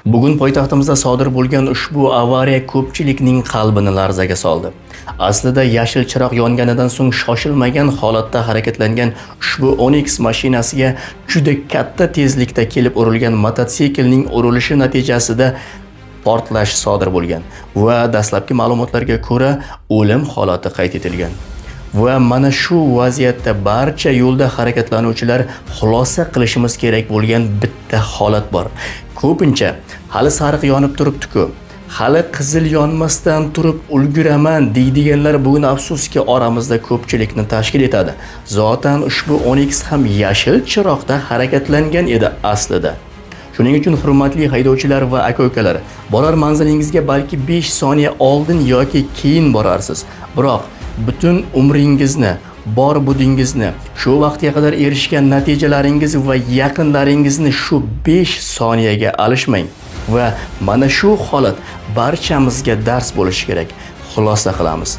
Bugun poytaxtimizda sodir bo'lgan ushbu avariya ko'pchilikning qalbini larzaga soldi. Aslida yashil chiroq yonganidan so'ng shoshilmagan holatda harakatlangan ushbu Onix mashinasiga juda katta tezlikda kelib urilgan mototsiklning urilishi natijasida portlash sodir bo'lgan va dastlabki ma'lumotlarga ko'ra o'lim holati qayd etilgan. Va mana shu vaziyatda barcha yo'lda harakatlanuvchilar xulosa qilishimiz kerak bo'lgan bitta holat bor. Ko'pincha hali sariq yonib turibdi-ku, hali qizil yonmasdan turib ulguraman deydiganlar bugun afsuski oramizda ko'pchilikni tashkil etadi. Zotan ushbu Onix ham yashil chiroqda harakatlangan edi aslida. Shuning uchun hurmatli haydovchilar va aka-ukalar, borar manzilingizga balki 5 soniya oldin yoki keyin borarsiz. Biroq butun umringizni, bor budingizni, shu vaqtga qadar erishgan natijalaringiz va yaqinlaringizni shu 5 soniyaga alishmang. Va mana shu holat barchamizga dars bo'lishi kerak. Xulosa qilamiz.